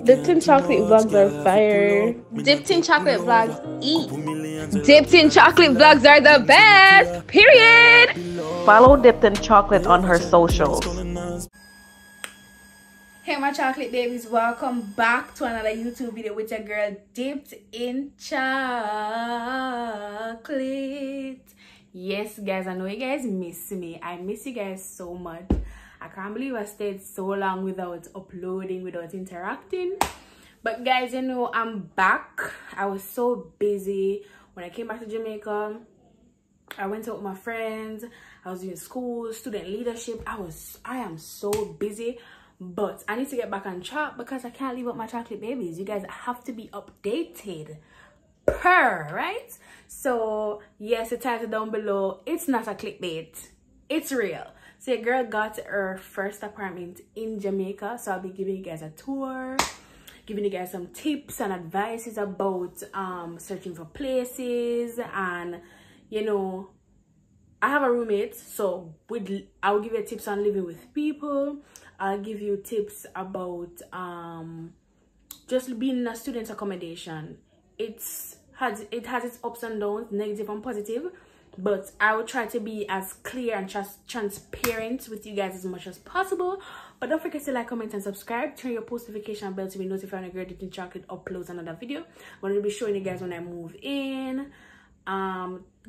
Dipped in chocolate vlogs are fire. Dipped in chocolate vlogs eat. Dipped in chocolate vlogs are the best. Period. Follow Dipped in Chocolate on her socials. Hey my chocolate babies, welcome back to another YouTube video with your girl Dipped in Chocolate. Yes guys, I know you guys miss me. I miss you guys so much. I can't believe I stayed so long without uploading, without interacting. But guys, you know, I'm back. I was so busy when I came back to Jamaica. I went out with my friends. I was doing school, student leadership. I am so busy. But I need to get back on track because I can't leave up my chocolate babies. You guys have to be updated right? So yes, the title down below, it's not a clickbait, it's real. So your girl got her first apartment in Jamaica, so I'll be giving you guys a tour, giving you guys some tips and advices about searching for places. And you know, I have a roommate, so I'll give you tips on living with people. I'll give you tips about just being in a student accommodation. It has its ups and downs, negative and positive, but I will try to be as clear and transparent with you guys as much as possible. But don't forget to like, comment, and subscribe. Turn your post notification bell to be notified when a girl Dipped in Chocolate uploads another video. I'm going to be showing you guys when I move in,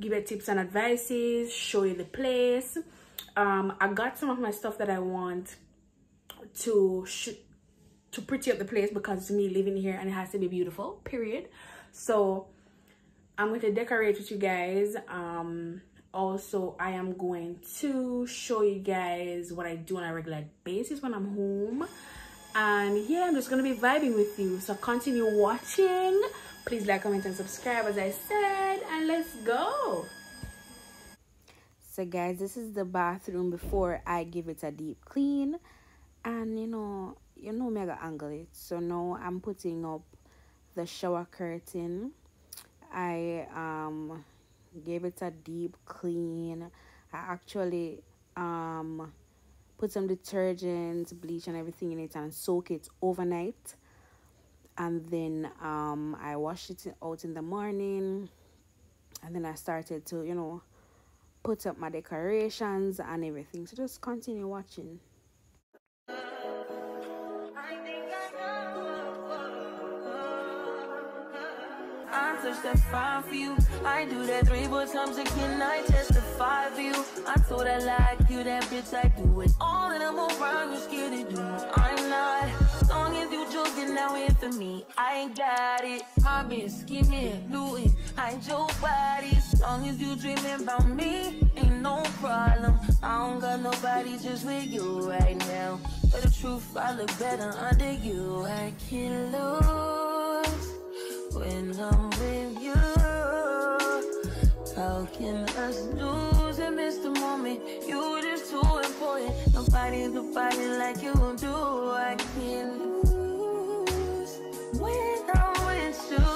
give you tips and advices, show you the place. I got some of my stuff that I want to pretty up the place because it's me living here and it has to be beautiful, period. So I'm going to decorate with you guys. Also, I am going to show you guys what I do on a regular basis when I'm home. And yeah, I'm just going to be vibing with you. So continue watching. Please like, comment, and subscribe as I said. And let's go. So guys, this is the bathroom before I give it a deep clean. And you know me, I got angle it. So now I'm putting up the shower curtain. I gave it a deep clean. I actually put some detergent, bleach, and everything in it and soak it overnight. And then I washed it out in the morning. And then I started to, you know, put up my decorations and everything. So just continue watching. I touch that 5 for you. I do that 3 more times again. I testify for you. I told I like you, that bitch. I do it all and I'm around. You scared to do. I'm not. As long as you joking now in for me, I ain't got it. I've been scheming, looting, hide your body. As long as you dreaming about me, ain't no problem. I don't got nobody just with you right now. But the truth, I look better under you. I can't lose when I'm with you. How can us lose and miss the moment? You just too important. Nobody like you do. I can't lose when I'm with you.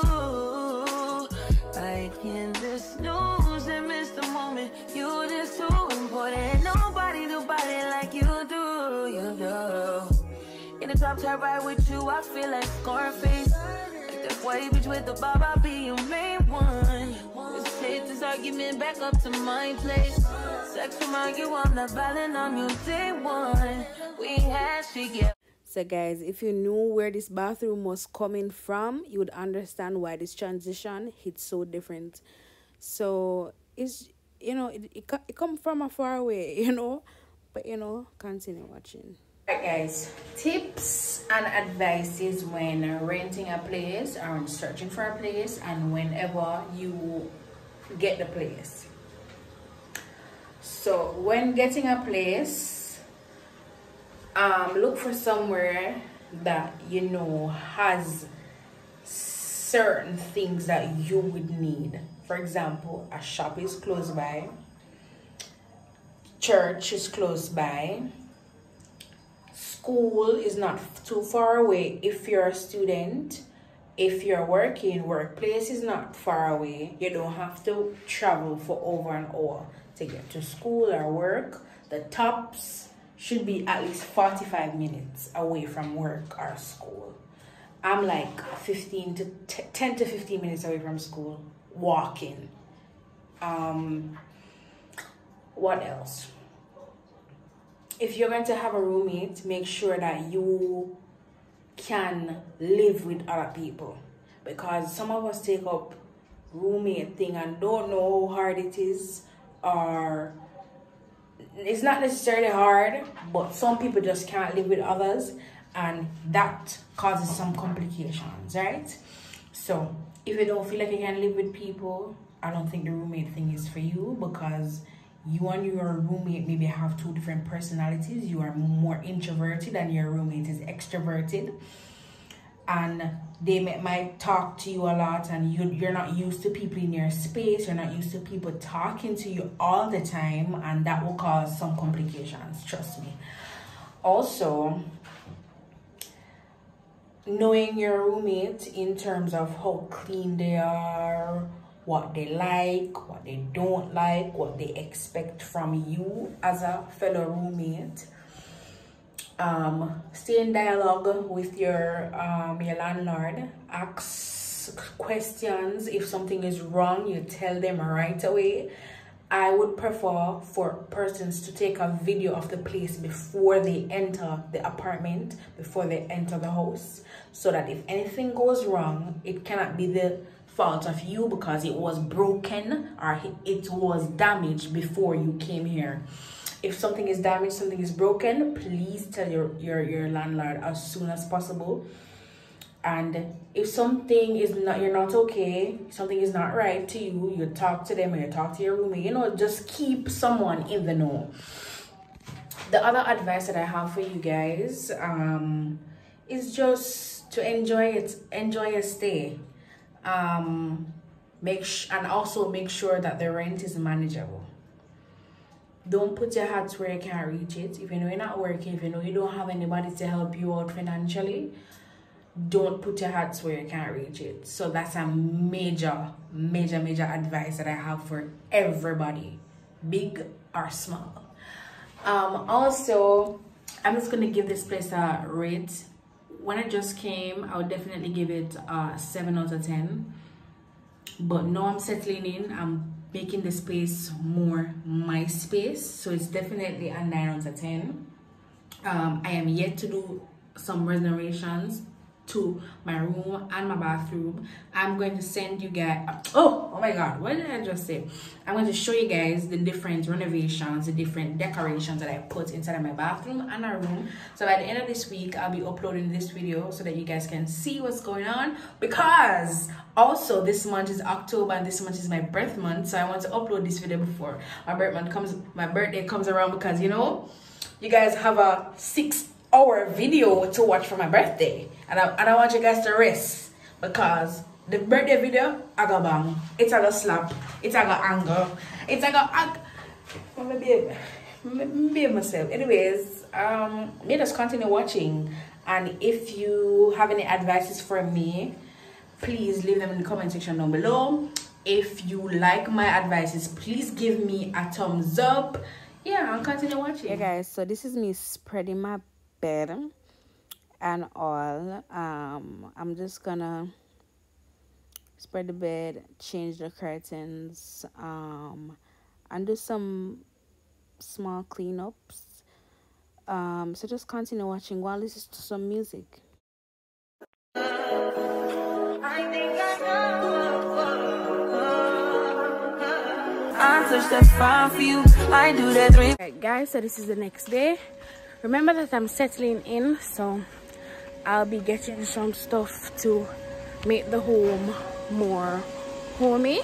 I can just lose and miss the moment. You just too important. Nobody like you do. You do. In the top tier ride with you, I feel like Scarface. White bitch with the bob, I'll be your main one. Let's take this argument back up to my place. Sex remind you I'm not violent on you day one. We had shit, yeah. So guys, if you knew where this bathroom was coming from, you would understand why this transition hit so different. So it's, you know, it come from a far away, you know, but you know, continue watching. Alright guys, tips and advices when renting a place or when searching for a place and whenever you get the place. So when getting a place, look for somewhere that you know has certain things that you would need. For example, a shop is close by, church is close by, school is not too far away if you're a student. If you're working, workplace is not far away. You don't have to travel for over an hour to get to school or work. The tops should be at least 45 minutes away from work or school. I'm like 10 to 15 minutes away from school, walking. What else? If you're going to have a roommate, make sure that you can live with other people, because some of us take up roommate thing and don't know how hard it is, or it's not necessarily hard, but some people just can't live with others, and that causes some complications, right? So if you don't feel like you can live with people, I don't think the roommate thing is for you, because you and your roommate maybe have two different personalities. You are more introverted and your roommate is extroverted, and they might talk to you a lot, and you're not used to people in your space. You're not used to people talking to you all the time, and that will cause some complications, trust me. Also, knowing your roommate in terms of how clean they are, what they like, what they don't like, what they expect from you as a fellow roommate. Stay in dialogue with your landlord. Ask questions. If something is wrong, you tell them right away. I would prefer for persons to take a video of the place before they enter the apartment, before they enter the house, so that if anything goes wrong, it cannot be the fault of you because it was broken or it was damaged before you came here. If something is damaged, something is broken, please tell your landlord as soon as possible. And if something is not, you're not okay, something is not right to you, you talk to them or you talk to your roommate. You know, just keep someone in the know. The other advice that I have for you guys is just to enjoy your stay. And also make sure that the rent is manageable. Don't put your hats where you can't reach it. If you know you're not working, if you know you don't have anybody to help you out financially, don't put your hats where you can't reach it. So that's a major advice that I have for everybody, big or small. Also, I'm just gonna give this place a rate. When I just came, I would definitely give it a 7 out of 10. But now I'm settling in, I'm making the space more my space, so it's definitely a 9 out of 10. I am yet to do some renovations to my room and my bathroom. I'm going to send you guys, oh my god, what did I just say? I'm going to show you guys the different renovations, the different decorations that I put inside of my bathroom and my room. So by the end of this week, I'll be uploading this video so that you guys can see what's going on, because also this month is October and this month is my birth month, so I want to upload this video before my birthday comes around, because you know, you guys have a 6-hour video to watch for my birthday, and I want you guys to rest, because the birthday video I got bang, it's a go slap, it's a go anger, it's a go behave myself. Anyways, let us continue watching, and if you have any advices for me, please leave them in the comment section down below. If you like my advices, please give me a thumbs up. Yeah, I'll continue watching. Yeah guys, so this is me spreading my bed and all. I'm just gonna spread the bed, change the curtains, and do some small cleanups. So just continue watching while I listen to some music. I do that 3. Alright guys, so this is the next day. Remember that I'm settling in, so I'll be getting some stuff to make the home more homey,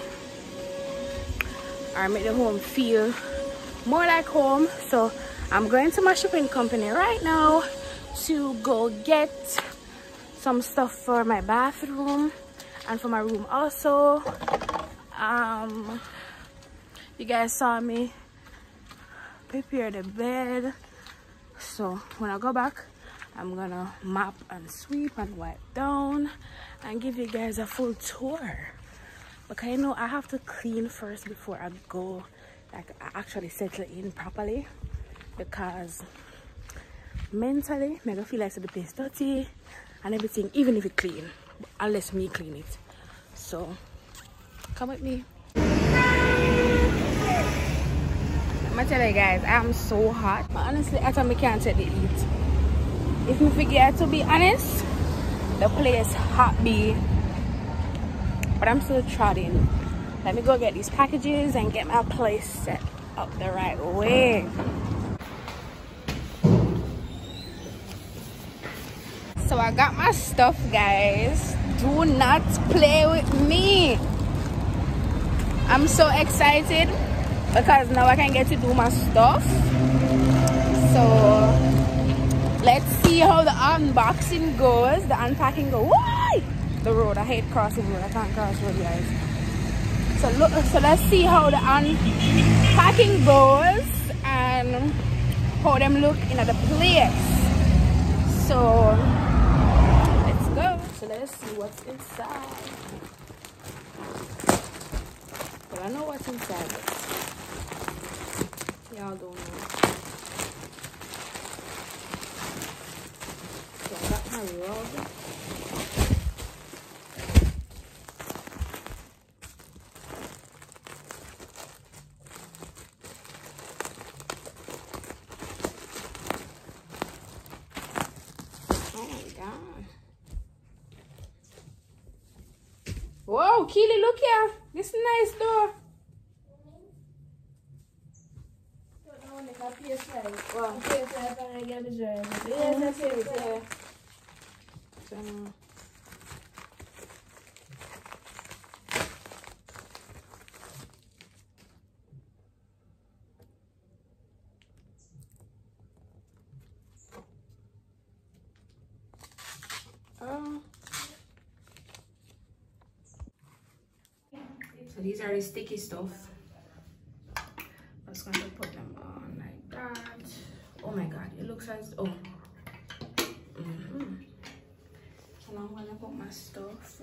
or make the home feel more like home. So I'm going to my shopping company right now to go get some stuff for my bathroom and for my room also. You guys saw me prepare the bed, so when I go back, I'm gonna mop and sweep and wipe down and give you guys a full tour, because I know I have to clean first before I go, like I actually settle in properly, because mentally I feel like the place dirty and everything, even if it's clean, unless me clean it. So come with me. I'm gonna tell you guys, I'm so hot. But honestly, I thought I can't take the heat. If me forget to be honest, the place hot be. But I'm still trotting. Let me go get these packages and get my place set up the right way. So I got my stuff, guys. Do not play with me. I'm so excited because now I can get to do my stuff. So let's see how the unboxing goes, the unpacking goes. Why? The road, I hate crossing road. I can't cross road, guys. So let's see how the unpacking goes and how them look in the place. So let's go. So let's see what's inside. Well, I know what's inside, but y'all don't know. So I got my rug. Whoa, Keely, look here. This is nice door. So these are the sticky stuff. I'm just going to put them on like that. Oh my god, it looks as oh. So now I'm going to put my stuff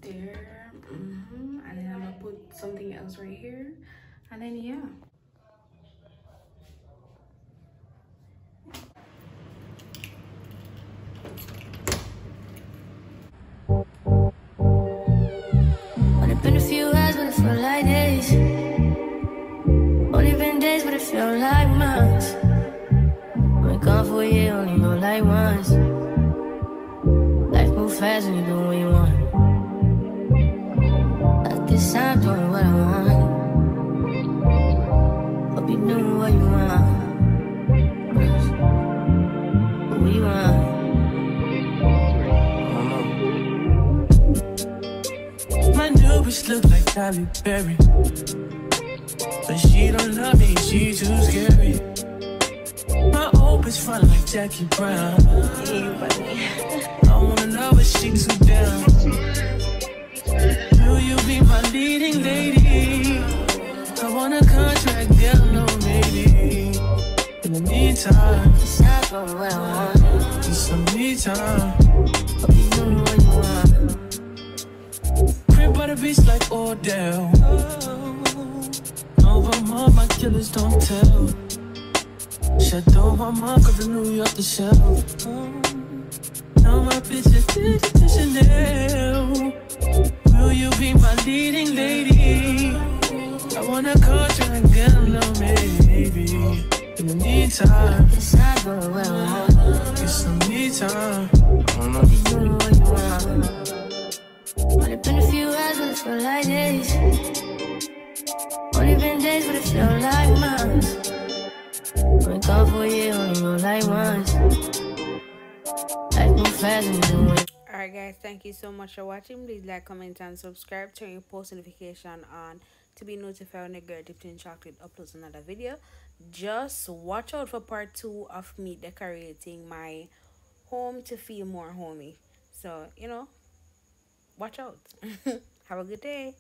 there. And then I'm going to put something else right here. And then yeah. Been a few hours, but it felt like days. Only been days, but it felt like months. Been gone for a year, only know like once. Life moves fast when you do what you want. At this time, doing what I want. Hope you doing what you want. What you want? My new bitch look like Halle Berry, but she don't love me, she too scary. My old bitch fun like Jackie Brown. I wanna know if she too down. Will you be my leading lady? I want a contract, girl, no maybe. In the meantime, it's not going well. Just some me time. Hope you know what you want. By the beach like Odell. Over mom, my killers don't tell. Shadow my mom, cause I New York the shelf. Now my bitch is to Chanel. Will you be my leading lady? I want a contract, girl, no maybe. In the meantime, it's not going well. Get some me time. I don't know if you know what you want. Only been a few hours, but it felt like days. Only been days, but it felt like months. Been gone for a year, only know like once. Life move fast and you do it. Alright guys, thank you so much for watching. Please like, comment and subscribe. Turn your post notification on to be notified when the girl dipped in chocolate uploads another video. Just watch out for part 2 of me decorating my home to feel more homey. So, you know, watch out. Have a good day.